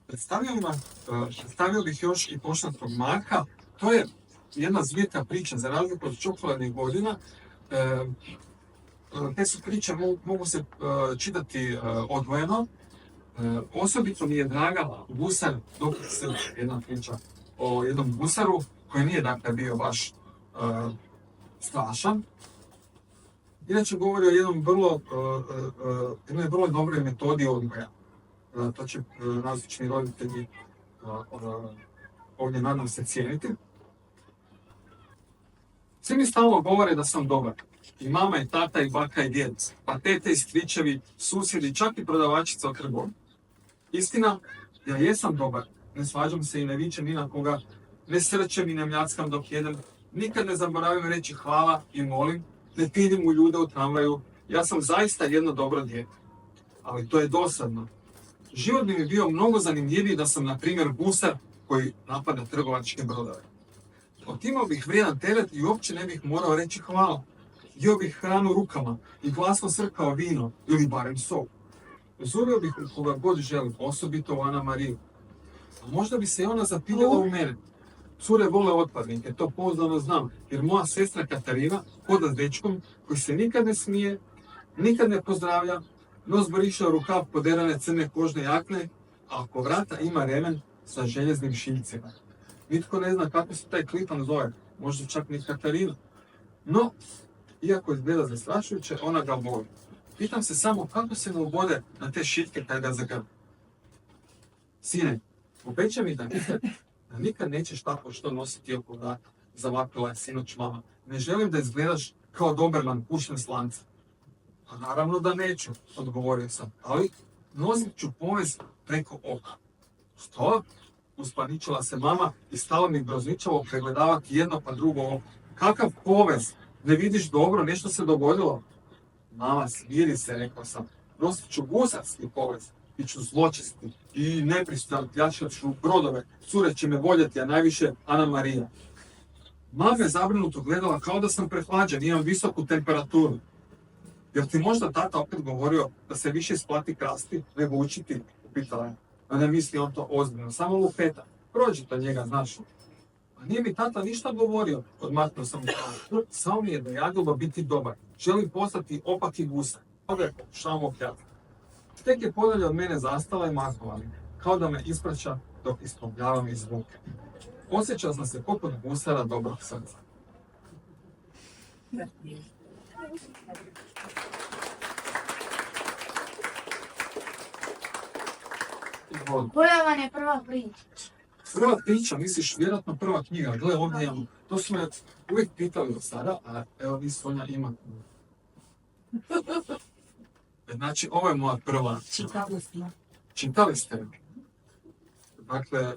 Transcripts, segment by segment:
Predstavio bih još i Poštanskog Marka. To je jedna zbirka priča, za razliku od čokoladnih godina. Te su priče mogu se čitati odvojeno. Osobito mi je draga Gusar Doktor Srđ, jedna priča o jednom gusaru koji nije dakle bio baš strašan. Inače govori o jednoj vrlo dobroj metodi odgoja. To će nazočni roditelji ovdje nadam se cijeniti. Svi mi stalno govore da sam dobar. I mama, i tata, i baka, i djed, pa tete, i stričevi, susjedi, čak i prodavačica u trgovini. Istina, ja jesam dobar. Ne svađam se i ne vičem ni na koga, ne srčem i ne mljackam dok jedem, nikad ne zaboravim reći hvala i molim, ne pidim u ljude u tramvaju, ja sam zaista jedno dobro dijete. Ali to je dosadno. Život bi mi bio mnogo zanimljiviji da sam, na primjer, gusar koji napada trgovačke brodove. Otimao bih vrijedan teret i uopće ne bih morao reći hvala. Jeo bih hranu rukama i glasno srkao vino ili barem sol. Uzurio bih u koga god želim, osobito u Ana Mariju. A možda bi se i ona zapiljala u mene. Cure vole otpadnike, to pouzdano znam, jer moja sestra Katarina hoda s dečkom koji se nikad ne smije, nikad ne pozdravlja, nos boriša rukav poderane crne kožne jakne, a oko vrata ima remen sa željeznim šiljcima. Nitko ne zna kako se taj klipan zove, možda čak ni Katarina. No, iako izgleda zastrašujuće, ona ga voli. Pitam se samo kako se ne ubode na te šiljke kad ga zagrbi. Sine, obećaj mi da nikad nećeš tako što nositi oko vrata, zavapila je sinoć mama. Ne želim da izgledaš kao Doberman pušten s lanca. Pa naravno da neću, odgovorio sam, ali nosit ću povez preko oka. Što? Uspaničila se mama i stala mi grozničavo pregledavati jedno pa drugo oko. Kakav povez? Ne vidiš dobro, nešto se dogodilo? Mama, smiri se, rekao sam. Nosit ću gusarski povez. Biću zločesti i nepristojan, pljačkat ću brodove. Cure će me voljeti, a najviše Ana Marija. Mama me zabrinuto gledala kao da sam prehlađen, imam visoku temperaturu. Jer ti možda tata opet govorio da se više isplati krasti nego učiti? Upitala je. A ne misli on to ozbiljno, samo lupeta. Prođi to njega, znaš. A nije mi tata ništa govorio, odmaknuo sam glavu. Samo mi je da ja ljubav biti dobar. Želim postati opaki gusar. Toga je pokušavam opljati. Tek je podalje od mene zastala i mahnula mi, kao da me ispraća dok isprobljavam iz zvuke. Osjećao sam se poput gusara dobrog srca. Koja vam je prva priča? Prva priča, misliš, vjerojatno prva knjiga. Gle, ovdje imamo. To su me uvijek pitali do sada, a evo vi Sonja ima. Znači, ovo je moja prva. Čitali ste? Dakle,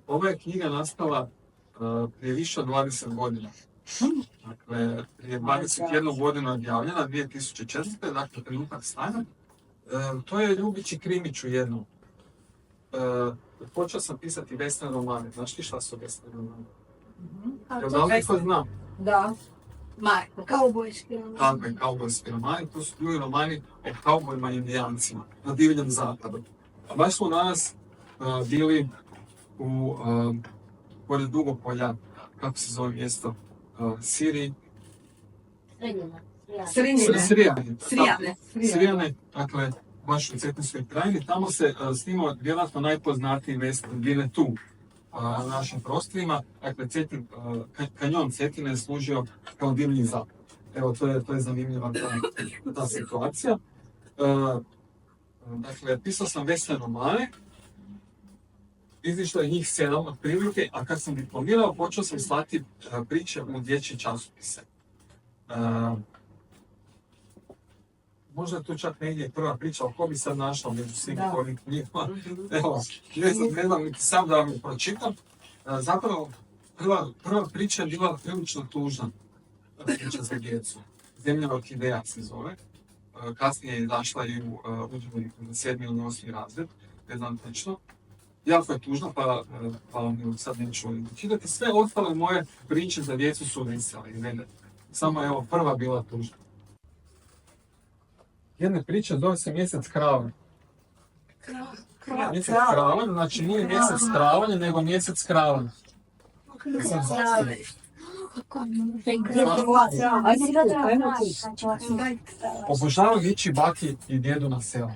ova je knjiga nastala prije više od 20 godina. Dakle, prije 21 godinu objavljena, 2004. Dakle, trenutak stanja. To je Ljubići Krimiću jedno. Počeo sam pisati vesne romane. Znaš ti šta su vesne romane? Da li neko zna? Da. Marko, kaubojski romani. Tako je, kaubojski romani. To su bili romani o kaubojima i indijancima na divljem zapadu. A baš smo danas bili pored Dugopolja, kako se zove mjesto, Siriji. Srijane, dakle, baš u Cetinskoj krajini. Tamo se snimao vjerojatno najpoznatiji western Winnetou na našim prostorima. Dakle, kanjon Cetine je služio kao divlji zapad. Evo, to je zanimljiva ta situacija. Dakle, pisao sam western romane. Izišlo je njih 7 otprilike, a kad sam diplomirao, počeo sam slati priče u dječje časopise. Možda je tu čak negdje prva priča, ali ko bi sad našao među svim ovim knjigama. Evo, ne znam niti sam da vam je pročitam. Zapravo, prva priča je bila prilično tužna priča za djecu. Zemlja orhideja se zove. Kasnije je izašla i u udžbeniku za 7. ili 8. razred, ne znam točno. Jako je tužno, pa vam sad neću čitati. Sve ostale moje priče za djecu su vesele i vedete. Samo evo, prva bila tužna. Jedna priča zove se Mjesec krave. Mjesec travanj, znači nije mjesec travanj, nego mjesec kravanj. Obožavam ići baki i djedu na selo.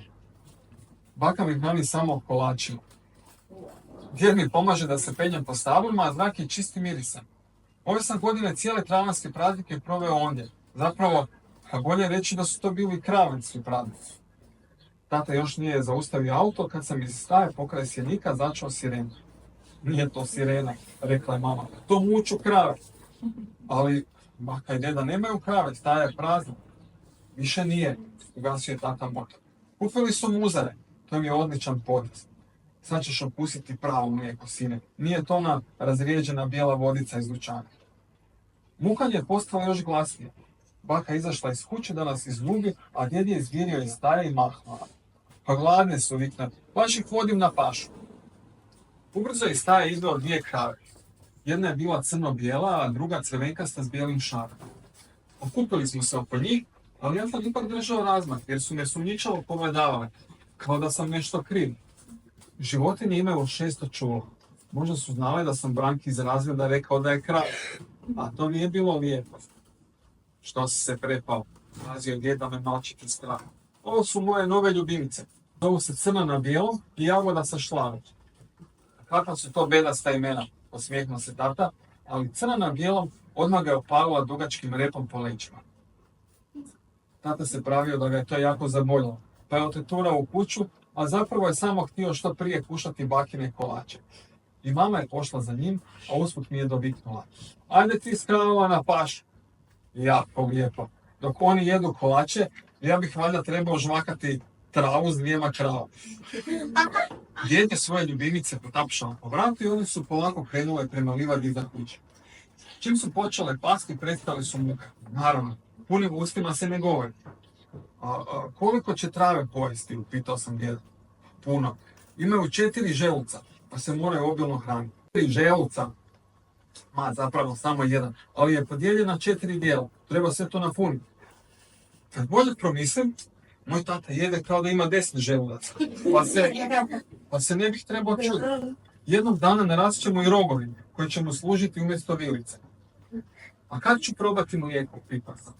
Baka mi hrani samo kolačima. Djed mi pomaže da se penjem po stablima, a zrak je čisti mirisan. Ove sam godine cijele travanjske praznike proveo ondje. Zapravo, bolje reći da su to bili kravanjski praznici. Tata još nije zaustavio auto kad sam iz staje pokraj sjenika začuo sirenu. Nije to sirena, rekla je mama. To muču krave. Ali baka i deda nemaju krave, staja je prazna. Više nije, ugasio je tata motor. Kupili su muzare, to mi je odličan potez. Sad ćeš opustiti pravo mlijeko, sine. Nije to ona razrijeđena bijela vodica iz dućana. Mukanje je postalo još glasnije. Baka izašla iz kuće da nas izljubi, a djed je izvirio iz staje i mahnuo. Pa gladne su, vikne, baš ih vodim na pašu. Ubrzo je iz staje izveo 2 krave. Jedna je bila crno-bijela, a druga crvenkasta s bijelim šarom. Okupili smo se oko njih, ali ja sam ipak držao razmak, jer su me sumnjičavo pogledavale, kao da sam nešto kriv. Životinje imaju 600 čula. Možda su znali da sam Branki iz razreda rekao da je krava, a to nije bilo lijepo. Što si se prepao, razio djed da me malčiti strah. Ovo su moje nove ljubimice. Zovu se Crna na bijelom i Jagoda sa šlarom. Kakva su to bedasta imena, osmijehnuo se tata, ali Crna na bijelom odmah ga je opalila dugačkim repom po leđima. Tata se pravio da ga je to jako zaboljelo, pa je oteturao u kuću, a zapravo je samo htio što prije kušati bakine kolače. I mama je pošla za njim, a usput mi je doviknula. Ajde ti s kravama na pašu. Jako lijepo. Dok oni jedu kolače, ja bih valjda trebao žvakati travu s 2 kravama. Djed je svoje ljubimice potapšao po vratu i oni su polako krenule prema livadi iza kuće. Čim su počele pasti, prestali su muka. Naravno, punim ustima se ne govori. Koliko će trave pojesti, upitao sam djeda. Puno. Imaju 4 želuca, pa se moraju obilno hraniti. 4 želuca, zapravo samo 1, ali je podijeljen na 4 dijela. Treba sve to napuniti. Kad bolje promislim, moj tata jede kao da ima 10 želudaca, pa se ne bih trebao čuditi. Jednog dana narast ćemo i rogovi, koji će mu služiti umjesto vilice. A kad ću probati mlijeko, pitao sam.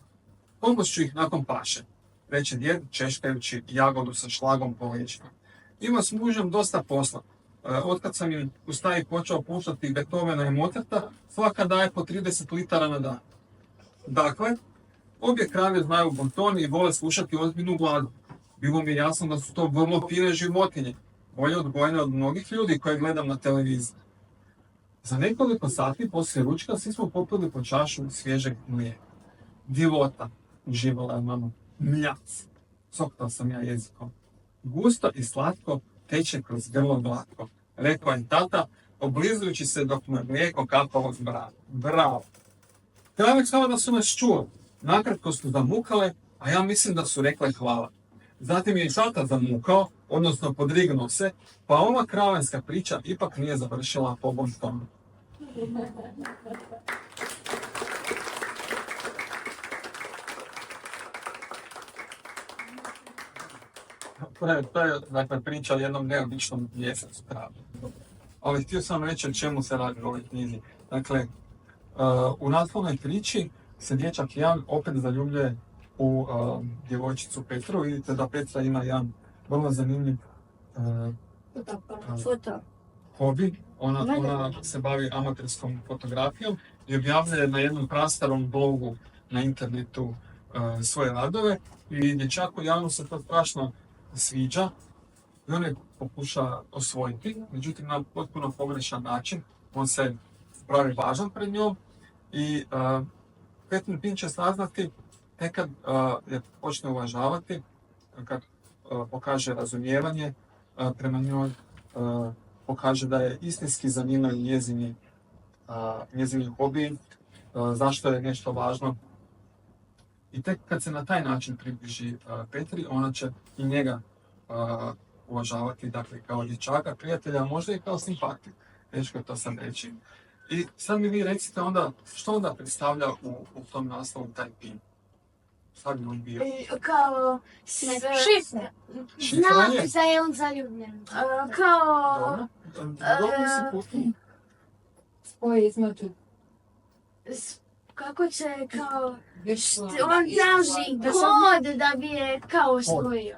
Pompost ću ih nakon paše, reče djed, češkajući Jagodu sa šlagom po leđima. Ima s mužem dosta posla. Otkad sam im u staji počeo puštati Beethovena i Mozarta, svaka daje po 30 litara na dan. Dakle, obje krave znaju bontoni i vole slušati ozbiljnu glazbu. Bilo mi je jasno da su to vrlo fine životinje, bolje odgojene od mnogih ljudi koje gledam na televiziji. Za nekoliko sati poslije ručka svi smo popili po čašu svježeg mlijeka. Divota, uživala je mama. Mljac, coktao sam ja jezikom. Gusto i slatko teče kroz grlo glatko, rekao je tata, oblizujući se dok mu je mlijeko kapalo s brade. Bravo! Krave kao da su nas čuli. Nakratko su zamukale, a ja mislim da su rekle hvala. Zatim je i tata zamukao, odnosno podrignuo se, pa ova kravenska priča ipak nije završila po bontonu. To je dakle, priča o jednom neobičnom mjesecu krave. Ali htio sam reći o čemu se radi u ovoj knjizi. Dakle, u naslovnoj priči se dječak Jan opet zaljubljuje u djevojčicu Petru. Vidite da Petra ima jedan vrlo zanimljiv hobi. Ona se bavi amaterskom fotografijom i objavljuje na jednom prastarom blogu na internetu svoje radove. I dječaku Janu se to strašno sviđa i on je pokuša osvojiti, međutim na potpuno pogrešan način. On se pravi važan pred njom i Petrin Pin će saznati tek kad je počne uvažavati, kad pokaže razumijevanje prema njoj, pokaže da je istinski zanimaju njezini hobiji, zašto je nešto važno. I tek kad se na taj način približi Petri, ona će i njega uvažavati, dakle, kao dječaka, prijatelja, možda i kao simpatik. Teško je to sam reći. I sad mi vi recite onda, što onda predstavlja u tom naslovu taj pin? Sad bi on bio. Kao... Šifre. Šifra je. Znam da je on zaljubljen. Kao... Dobro si pustio. Spoje između. Kako će kao... On traži kod da bi je kao spojio.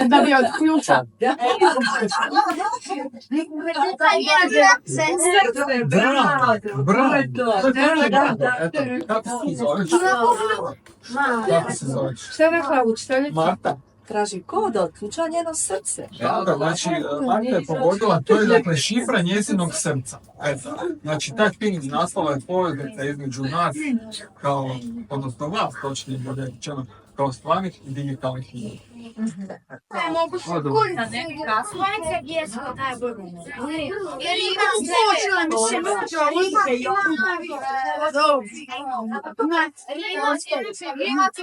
Da bi odključa. Bravo! Eto, kako se zoveš? Kako se zoveš? Šta je rekla učiteljica? Marta. Traži kod da odključa njeno srce. Evo, znači, Marta je pogodila, to je dakle šifra njezinog srca. Eto, znači, taj film iz naslova je poveznica između nas, kao, odnosno vas, točnije bude rečeno, kao stvarnih i digitalnih ljudi. Mogu se kuna neka. Svoje gdje smo najbolji. Jer imam počela mi se noće imati